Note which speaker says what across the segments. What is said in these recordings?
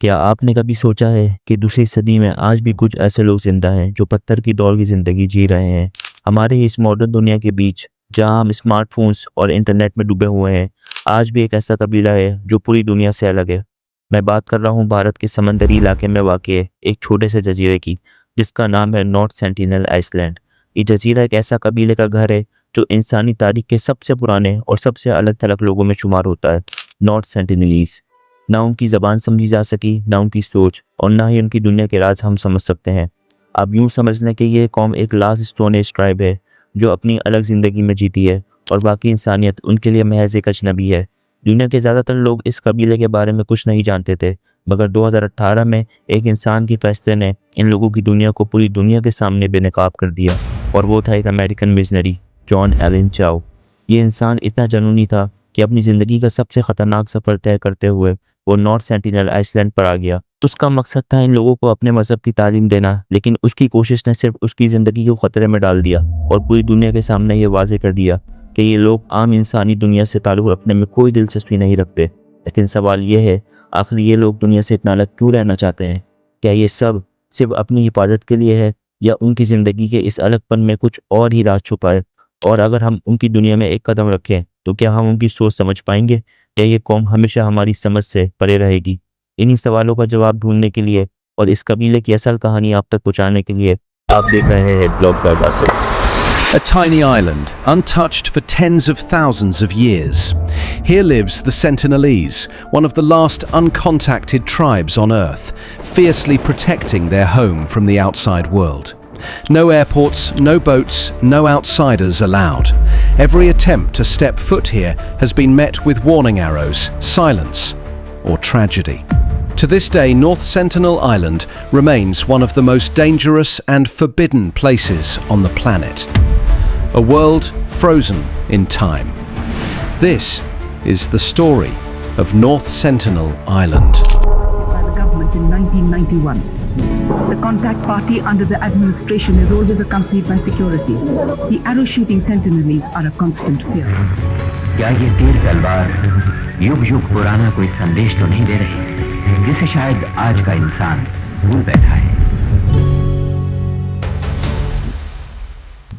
Speaker 1: क्या आपने कभी सोचा है कि दूसरी सदी में आज भी कुछ ऐसे लोग जिंदा हैं जो पत्थर की दौड़ की ज़िंदगी जी रहे हैं? हमारे इस मॉडर्न दुनिया के बीच, जहां हम स्मार्टफ़ोन्स और इंटरनेट में डूबे हुए हैं, आज भी एक ऐसा कबीला है जो पूरी दुनिया से अलग है। मैं बात कर रहा हूं भारत के समंदरी इलाके में वाक़ एक छोटे से जज़ीरे की, जिसका नाम है नॉर्थ सेंटिनल आइसलैंड। ये जज़ीरा एक ऐसा कबीले का घर है जो इंसानी तारीख के सबसे पुराने और सबसे अलग-थलग लोगों में शुमार होता है, नॉर्थ सेंटिनलीज़। ना उनकी ज़बान समझी जा सकी, ना उनकी सोच और ना ही उनकी दुनिया के राज हम समझ सकते हैं। आप यूँ समझ लें कि ये कौम एक लास्ट स्टोन एज ट्राइब है, जो अपनी अलग ज़िंदगी में जीती है और बाकी इंसानियत उनके लिए महज़ एक अजनबी है। दुनिया के ज़्यादातर लोग इस कबीले के बारे में कुछ नहीं जानते थे, मगर 2018 में एक इंसान के फैसले ने इन लोगों की दुनिया को पूरी दुनिया के सामने बेनकाब कर दिया, और वो था एक अमेरिकन मिशनरी, जॉन एलन चाउ। ये इंसान इतना जुनूनी था कि अपनी ज़िंदगी का सबसे ख़तरनाक सफ़र तय करते हुए वो नॉर्थ सेंटिनल आइसलैंड पर आ गया। उसका मकसद था इन लोगों को अपने मज़हब की तालीम देना, लेकिन उसकी कोशिश ने सिर्फ उसकी ज़िंदगी को ख़तरे में डाल दिया और पूरी दुनिया के सामने ये वाज़ेह कर दिया कि ये लोग आम इंसानी दुनिया से ताल्लुक़ रखने में कोई दिलचस्पी नहीं रखते। लेकिन सवाल ये है, आखिर ये लोग दुनिया से इतना अलग क्यों रहना चाहते हैं? क्या ये सब सिर्फ अपनी हिफाजत के लिए है, या उनकी ज़िंदगी के इस अलगपन में कुछ और ही राज छुपा है? और अगर हम उनकी दुनिया में एक कदम रखें, तो क्या हम उनकी सोच समझ पाएंगे, या ये कौम हमेशा हमारी समझ से परे रहेगी? इन्हीं सवालों का जवाब ढूँढने के लिए और इस कबीले की असल कहानी आप तक पहुँचाने के लिए आप देख रहे हैं blog by Basit.
Speaker 2: A tiny island, untouched for tens of thousands of years. Here lives the Sentinelese, one of the last uncontacted tribes on Earth, fiercely protecting their home from the outside world. No airports, no boats, no outsiders allowed. Every attempt to step foot here has been met with warning arrows, silence, or tragedy. To this day, North Sentinel Island remains one of the most dangerous and forbidden places on the planet. A world frozen in time. This is the story of North Sentinel Island.
Speaker 3: By the government in 1991. The contact party under the administration is always accompanied by security. The arrow-shooting Sentinelese are a constant fear.
Speaker 4: क्या ये तीर तलवार युग युग पुराना कोई संदेश तो नहीं दे रही, जिसे शायद आज का इंसान भूल बैठा है?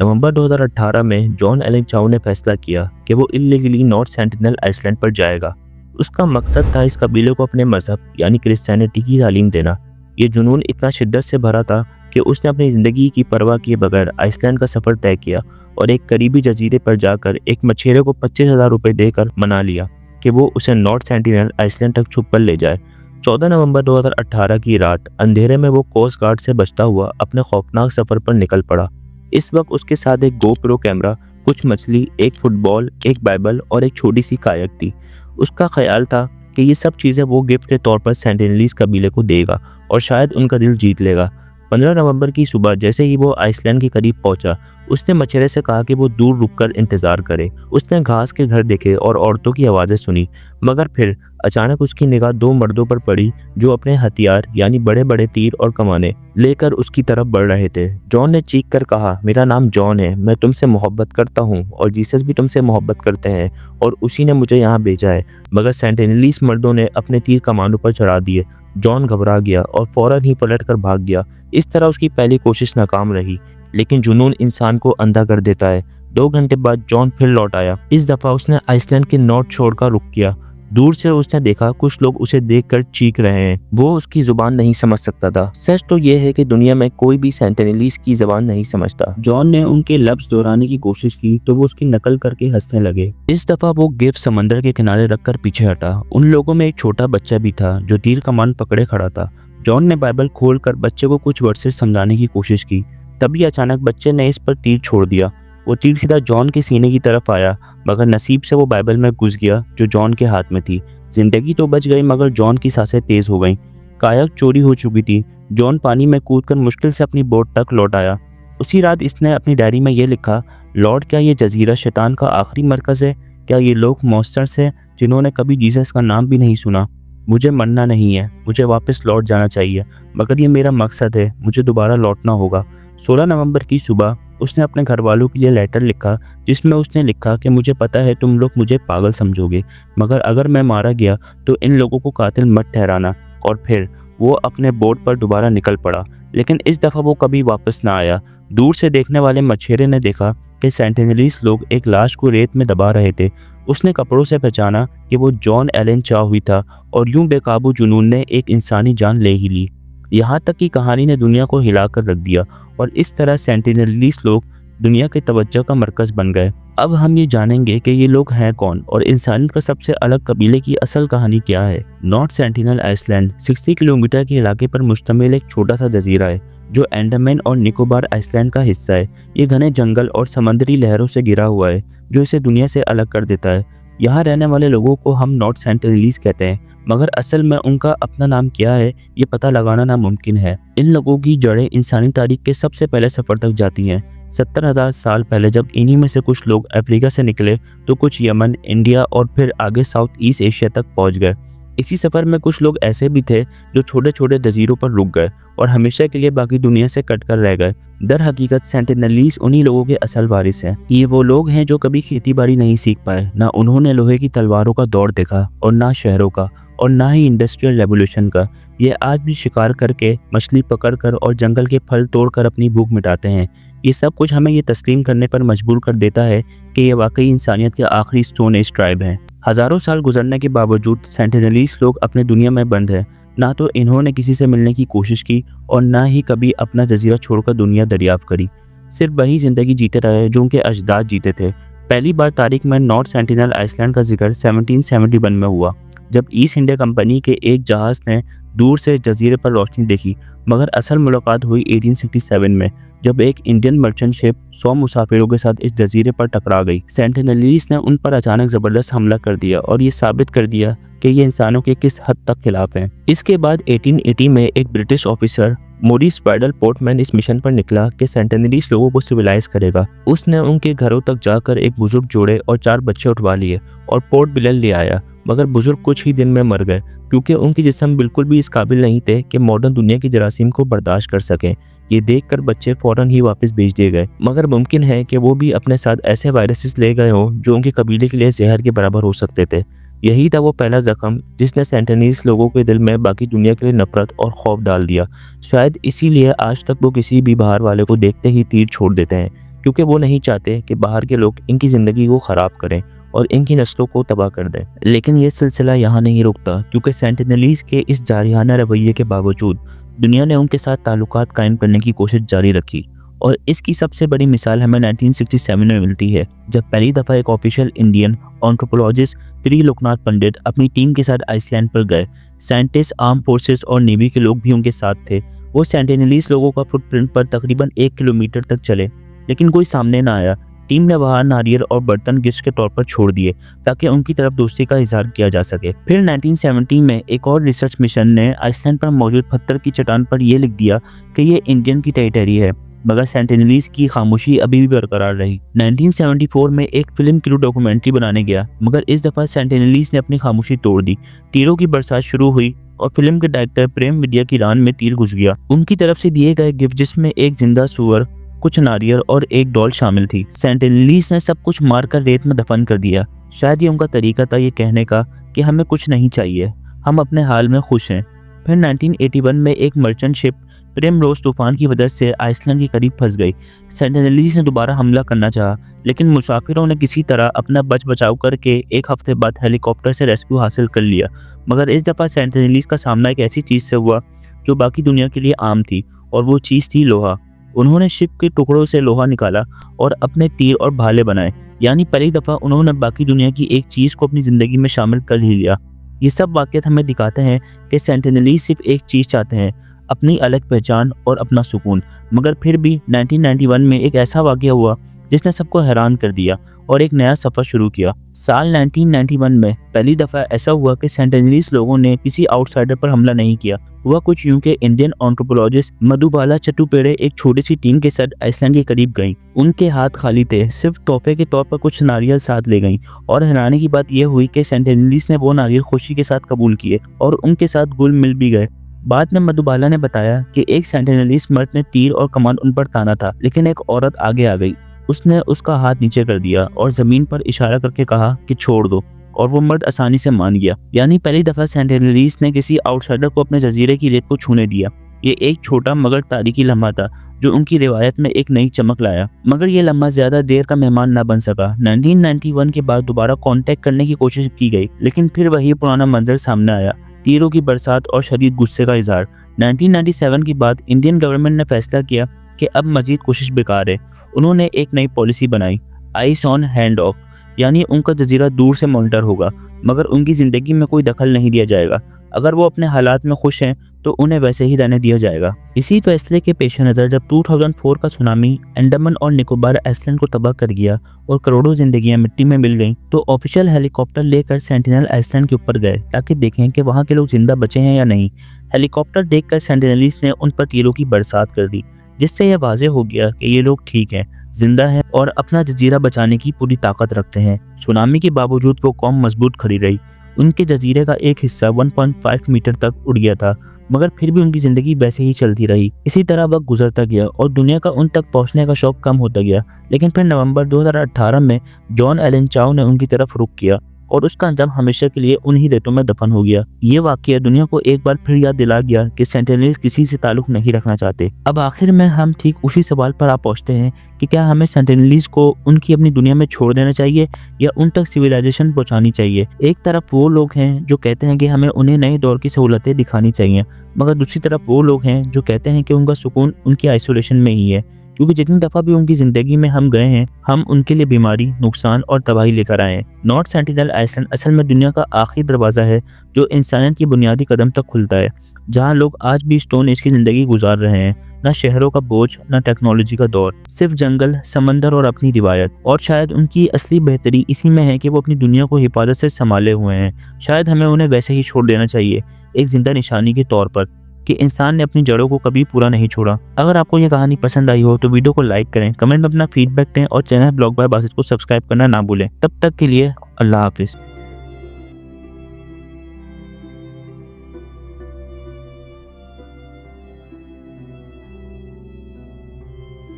Speaker 1: नवंबर 2018 में जॉन एलन चाउ ने फैसला किया कि वो इल्लीगली नॉर्थ सेंटिनल आइसलैंड पर जाएगा। उसका मकसद था इस कबीले को अपने मजहब यानी क्रिश्चियनिटी की तालीम देना। ये जुनून इतना शिद्दत से भरा था कि उसने अपनी ज़िंदगी की परवाह किए बगैर आइसलैंड का सफ़र तय किया और एक करीबी जजीरे पर जाकर एक मछेरे को 25,000 रुपये देकर मना लिया कि वो उसे नॉर्थ सेंटिनल आइसलैंड तक छुप कर ले जाए। 14 नवंबर 2018 की रात अंधेरे में वो कोस्ट गार्ड से बचता हुआ अपने खौफनाक सफ़र पर निकल पड़ा। इस वक्त उसके साथ एक गोप्रो कैमरा, कुछ मछली, एक फुटबॉल, एक बाइबल और एक छोटी सी कायक थी। उसका ख्याल था कि ये सब चीज़ें वो गिफ्ट के तौर पर सेंटिनलीज कबीले को देगा और शायद उनका दिल जीत लेगा। 15 नवंबर की सुबह जैसे ही वो आइसलैंड के करीब पहुंचा, उसने मछेरे से कहा कि वो दूर रुककर इंतज़ार करे। उसने घास के घर देखे और औरतों की आवाज़ें सुनी, मगर फिर अचानक उसकी निगाह दो मर्दों पर पड़ी जो अपने हथियार यानी बड़े बड़े तीर और कमाने लेकर उसकी तरफ बढ़ रहे थे। जॉन ने चीख कर कहा, मेरा नाम जॉन है, मैं तुमसे मोहब्बत करता हूँ और जीसस भी तुमसे मोहब्बत करते हैं और उसी ने मुझे यहाँ भेजा है। मगर सेंटिनलीज मर्दों ने अपने तीर कमानों पर चढ़ा दिए। जॉन घबरा गया और फौरन ही पलट कर भाग गया। इस तरह उसकी पहली कोशिश नाकाम रही, लेकिन जुनून इंसान को अंधा कर देता है। 2 घंटे बाद जॉन फिर लौट आया। इस दफ़ा उसने आइसलैंड के नॉर्थ शोर का रुख किया। दूर से उसने देखा कुछ लोग उसे देखकर चीख रहे हैं। वो उसकी जुबान नहीं समझ सकता था। सच तो ये है कि दुनिया में कोई भी सेंटिनलीज की जुबान नहीं समझता। जॉन ने उनके लफ्ज दोहराने की कोशिश की तो वो उसकी नकल करके हंसने लगे। इस दफा वो गिफ्ट समंदर के किनारे रखकर पीछे हटा। उन लोगों में एक छोटा बच्चा भी था जो तीर कमान पकड़े खड़ा था। जॉन ने बाइबल खोलकर बच्चे को कुछ वर्सेस समझाने की कोशिश की। तभी अचानक बच्चे ने इस पर तीर छोड़ दिया। वो तीर सीधा जॉन के सीने की तरफ आया, मगर नसीब से वो बाइबल में घुस गया जो जॉन के हाथ में थी। जिंदगी तो बच गई, मगर जॉन की सांसें तेज हो गईं। कायाक चोरी हो चुकी थी। जॉन पानी में कूदकर मुश्किल से अपनी बोट तक लौट आया। उसी रात इसने अपनी डायरी में ये लिखा, लॉर्ड, क्या ये जजीरा शैतान का आखिरी मरकज़ है? क्या ये लोग मॉन्स्टर्स हैं जिन्होंने कभी जीसस का नाम भी नहीं सुना? मुझे मरना नहीं है, मुझे वापस लौट जाना चाहिए, मगर ये मेरा मकसद है, मुझे दोबारा लौटना होगा। 16 नवंबर की सुबह उसने अपने घर वालों के लिए लेटर लिखा, जिसमें उसने लिखा कि मुझे पता है तुम लोग मुझे पागल समझोगे, मगर अगर मैं मारा गया तो इन लोगों को कातिल मत ठहराना। और फिर वो अपने बोट पर दोबारा निकल पड़ा, लेकिन इस दफ़ा वो कभी वापस ना आया। दूर से देखने वाले मछेरे ने देखा कि सेंटिनलीज लोग एक लाश को रेत में दबा रहे थे। उसने कपड़ों से पहचाना कि वो जॉन एलन चाउ ही था और यूं बेकाबू जुनून ने एक इंसानी जान ले ही ली। यहाँ तक कि कहानी ने दुनिया को हिलाकर रख दिया और इस तरह सेंटिनलीज लोग दुनिया की तवज्जो का मरकज़ बन गए। अब हम ये जानेंगे कि ये लोग हैं कौन और इंसानियत का सबसे अलग कबीले की असल कहानी क्या है। नॉर्थ सेंटिनल आइसलैंड 60 किलोमीटर के इलाके पर मुश्तमिल एक छोटा सा जजीरा है जो अंडमान और निकोबार आइसलैंड का हिस्सा है। ये घने जंगल और समंदरी लहरों से घिरा हुआ है जो इसे दुनिया से अलग कर देता है। यहाँ रहने वाले लोगों को हम नॉर्थ सेंटिनलीज कहते हैं, मगर असल में उनका अपना नाम क्या है ये पता लगाना नामुमकिन है। इन लोगों की जड़ें इंसानी तारीख के सबसे पहले सफ़र तक जाती हैं। 70,000 साल पहले जब इन्हीं में से कुछ लोग अफ्रीका से निकले तो कुछ यमन, इंडिया और फिर आगे साउथ ईस्ट एशिया तक पहुंच गए। इसी सफ़र में कुछ लोग ऐसे भी थे जो छोटे छोटे जजीरों पर रुक गए और हमेशा के लिए बाकी दुनिया से कटकर रह गए। दर हकीकत सेंटिनलीज उन्हीं लोगों के असल वारिस हैं। ये वो लोग हैं जो कभी खेती बाड़ी नहीं सीख पाए, ना उन्होंने लोहे की तलवारों का दौर देखा और ना शहरों का और ना ही इंडस्ट्रियल रेवोल्यूशन का। ये आज भी शिकार करके, मछली पकड़कर और जंगल के फल तोड़कर अपनी भूख मिटाते हैं। ये सब कुछ हमें ये तस्लीम करने पर मजबूर कर देता है कि ये वाकई इंसानियत के आखिरी स्टोन एज ट्राइब हैं। हज़ारों साल गुजरने के बावजूद सेंटिनलीज लोग अपने दुनिया में बंद हैं। ना तो इन्होंने किसी से मिलने की कोशिश की और ना ही कभी अपना जजीरा छोड़कर दुनिया दरियाफ्त करी। सिर्फ वही ज़िंदगी जीते रहे जो उनके अजदाद जीते थे। पहली बार तारीख में नॉर्थ सेंटिनल आइसलैंड का जिक्र 1771 में हुआ जब ईस्ट इंडिया कंपनी के एक जहाज़ ने दूर से जजीरे पर रोशनी देखी, मगर असल मुलाकात हुई 1867 में जब एक इंडियन मर्चेंट शिप 100 मुसाफिरों के साथ इस जजीरे पर टकरा गई। सेंटिनलीज ने उन पर अचानक ज़बरदस्त हमला कर दिया और ये साबित कर दिया कि ये इंसानों के किस हद तक खिलाफ हैं। इसके बाद 1880 में एक British officer Maurice Vidal Portman इस मिशन पर निकला कि सेंटिनलीज लोगों को सिविलाइज करेगा। उसने उनके घरों तक जाकर एक बुजुर्ग जोड़े और 4 बच्चे उठवा लिए और पोर्ट ब्लेयर ले आया, मगर बुजुर्ग कुछ ही दिन में मर गए क्योंकि उनके जिस्म बिल्कुल भी इस काबिल नहीं थे कि मॉडर्न दुनिया की जरासीम को बर्दाश्त कर सकें। ये देखकर बच्चे फौरन ही वापस भेज दिए गए, मगर मुमकिन है कि वो भी अपने साथ ऐसे वायरसेस ले गए हों जो उनके कबीले के लिए जहर के बराबर हो सकते थे। यही था वो पहला जख्म जिसने सेंटिनलीज लोगों के दिल में बाकी दुनिया के लिए नफरत और खौफ डाल दिया। शायद इसीलिए आज तक वो किसी भी बाहर वाले को देखते ही तीर छोड़ देते हैं, क्योंकि वो नहीं चाहते कि बाहर के लोग इनकी ज़िंदगी को ख़राब करें और इनकी नस्लों को तबाह कर दें। लेकिन ये सिलसिला यहाँ नहीं रुकता, क्योंकि सेंटिनलीज के इस जारिहाना रवैये के बावजूद दुनिया ने उनके साथ ताल्लुकात कायम करने की कोशिश जारी रखी। और इसकी सबसे बड़ी मिसाल हमें 1967 में मिलती है जब पहली दफ़ा एक ऑफिशियल इंडियन एंथ्रोपोलॉजिस्ट त्रिलोकनाथ पंडित अपनी टीम के साथ आइसलैंड पर गए। साइंटिस्ट, आर्म फोर्सेस और नेवी के लोग भी उनके साथ थे। वो सेंटिनलीज लोगों का फुटप्रिंट पर तकरीबन 1 किलोमीटर तक चले, लेकिन कोई सामने ना आया। टीम ने वहाँ नारियल और बर्तन गिफ्ट के तौर पर छोड़ दिए ताकि उनकी तरफ दोस्ती का इजहार किया जा सके। फिर 1970 में एक और रिसर्च मिशन ने आइसलैंड पर मौजूद पत्थर की चट्टान पर यह लिख दिया कि ये इंडियन की टेरिटरी है, मगर सेंटिनलीज की खामोशी अभी भी बरकरार रही। 1974 में एक फिल्म क्रू डॉक्यूमेंट्री बनाने गया, मगर इस दफ़ा सेंटिनलीज ने अपनी खामोशी तोड़ दी। तीरों की बरसात शुरू हुई और फिल्म के डायरेक्टर प्रेम विद्या की रान में तीर घुस गया। उनकी तरफ से दिए गए गिफ्ट, जिसमें एक जिंदा सूअर, कुछ नारियल और एक डॉल शामिल थी, सेंटिनलीज ने सब कुछ मारकर रेत में दफन कर दिया। शायद ये उनका तरीका था ये कहने का कि हमें कुछ नहीं चाहिए, हम अपने हाल में खुश हैं। फिर 1981 में एक मर्चेंट शिप प्रिमरोज तूफान की वजह से आइसलैंड के करीब फंस गई। सेंटिनलीज ने दोबारा हमला करना चाहा, लेकिन मुसाफिरों ने किसी तरह अपना बचाव करके 1 हफ्ते बाद हेलीकॉप्टर से रेस्क्यू हासिल कर लिया। मगर इस दफ़ा सेंटिनलीज का सामना एक ऐसी चीज़ से हुआ जो बाकी दुनिया के लिए आम थी, और वो चीज़ थी लोहा। उन्होंने शिप के टुकड़ों से लोहा निकाला और अपने तीर और भाले बनाए, यानी पहली दफ़ा उन्होंने बाकी दुनिया की एक चीज़ को अपनी ज़िंदगी में शामिल कर ही लिया। ये सब वाक़यात हमें दिखाते हैं कि सेंटिनलीज सिर्फ एक चीज़ चाहते हैं, अपनी अलग पहचान और अपना सुकून। मगर फिर भी 1991 में एक ऐसा वाक़या हुआ जिसने सबको हैरान कर दिया और एक नया सफ़र शुरू किया। साल 1991 में पहली दफ़ा ऐसा हुआ कि सेंटिनलीज लोगों ने किसी आउटसाइडर पर हमला नहीं किया। हुआ कुछ यूं कि इंडियन एंथ्रोपोलॉजिस्ट मधुबाला चट्टोपेरे एक छोटी सी टीम के साथ आइसलैंड के करीब गईं। उनके हाथ खाली थे, सिर्फ तोहफे के तौर पर कुछ नारियल साथ ले गईं, और हैरानी की बात यह हुई कि सेंटिनलीज ने वो नारियल खुशी के साथ कबूल किए और उनके साथ घुल मिल भी गए। बाद में मधुबाला ने बताया कि एक सेंटिनलीज मर्द ने तीर और कमान उन पर ताना था, लेकिन एक औरत आगे आ गई। उसने उसका हाथ नीचे कर दिया और ज़मीन पर इशारा करके कहा कि छोड़ दो, और वो मर्द आसानी से मान गया। यानी पहली दफा सेंटिनलीज ने किसी आउटसाइडर को अपने जजीरे की रेत को छूने दिया। ये एक छोटा मगर तारीखी लम्हा था जो उनकी रिवायत में एक नई चमक लाया, मगर ये लम्हा ज्यादा देर का मेहमान न बन सका। 1991 के बाद दोबारा कांटेक्ट करने की कोशिश की गई, लेकिन फिर वही पुराना मंजर सामने आया, तीरों की बरसात और शदीद गुस्से का इजहार। 1997 के बाद इंडियन गवर्नमेंट ने फैसला किया कि अब मजीद कोशिश बेकार है। उन्होंने एक नई पॉलिसी बनाई, आइस ऑन हैंड ऑफ, यानी उनका जजीरा दूर से मॉनिटर होगा मगर उनकी ज़िंदगी में कोई दखल नहीं दिया जाएगा। अगर वो अपने हालात में खुश हैं तो उन्हें वैसे ही रहने दिया जाएगा। इसी फैसले के पेश नज़र जब 2004 का सुनामी अंडमान और निकोबार आइसलैंड को तबाह कर गया और करोड़ों जिंदगियां मिट्टी में मिल गईं, तो ऑफिशियल हेलीकॉप्टर लेकर सेंटिनल आइसलैंड के ऊपर गए ताकि देखें कि वहाँ के लोग जिंदा बचे हैं या नहीं। हेलीकॉप्टर देखकर सेंटिनलीज ने उन पर तीरों की बरसात कर दी, जिससे यह वाज़ेह हो गया कि ये लोग ठीक हैं, जिंदा हैं और अपना जजीरा बचाने की पूरी ताकत रखते हैं। सुनामी के बावजूद वो कौम मजबूत खड़ी रही। उनके जजीरे का एक हिस्सा 1.5 मीटर तक उड़ गया था, मगर फिर भी उनकी ज़िंदगी वैसे ही चलती रही। इसी तरह वक्त गुजरता गया और दुनिया का उन तक पहुंचने का शौक कम होता गया। लेकिन फिर नवंबर 2018 में जॉन एलन चाउ ने उनकी तरफ रुख किया और उसका अंजाम हमेशा के लिए उन्हीं रेतों में दफन हो गया। ये वाकया दुनिया को एक बार फिर याद दिला गया कि सेंटिनलीज किसी से ताल्लुक नहीं रखना चाहते। अब आखिर में हम ठीक उसी सवाल पर आ पहुंचते हैं कि क्या हमें सेंटिनलीज को उनकी अपनी दुनिया में छोड़ देना चाहिए या उन तक सिविलाइजेशन पहुंचानी चाहिए। एक तरफ वो लोग हैं जो कहते हैं कि हमें उन्हें नए दौर की सहूलतें दिखानी चाहिए, मगर दूसरी तरफ वो लोग हैं जो कहते हैं कि उनका सुकून उनकी आइसोलेशन में ही है, क्योंकि जितनी दफ़ा भी उनकी ज़िंदगी में हम गए हैं, हम उनके लिए बीमारी, नुकसान और तबाही लेकर आए हैं। नॉर्थ सेंटिनल आइसलैंड असल में दुनिया का आखिरी दरवाज़ा है जो इंसानियत की बुनियादी कदम तक खुलता है, जहां लोग आज भी स्टोन एज की ज़िंदगी गुजार रहे हैं। ना शहरों का बोझ, ना टेक्नोलॉजी का दौर, सिर्फ जंगल, समंदर और अपनी रिवायत। और शायद उनकी असली बेहतरी इसी में है कि वो अपनी दुनिया को हिफाजत से संभाले हुए हैं। शायद हमें उन्हें वैसे ही छोड़ देना चाहिए, एक जिंदा निशानी के तौर पर कि इंसान ने अपनी जड़ों को कभी पूरा नहीं छोड़ा। अगर आपको ये कहानी पसंद आई हो तो वीडियो को लाइक करें, कमेंट में अपना फीडबैक दें और चैनल ब्लॉग बाय बासित को सब्सक्राइब करना ना भूलें। तब तक के लिए अल्लाह हाफिज़।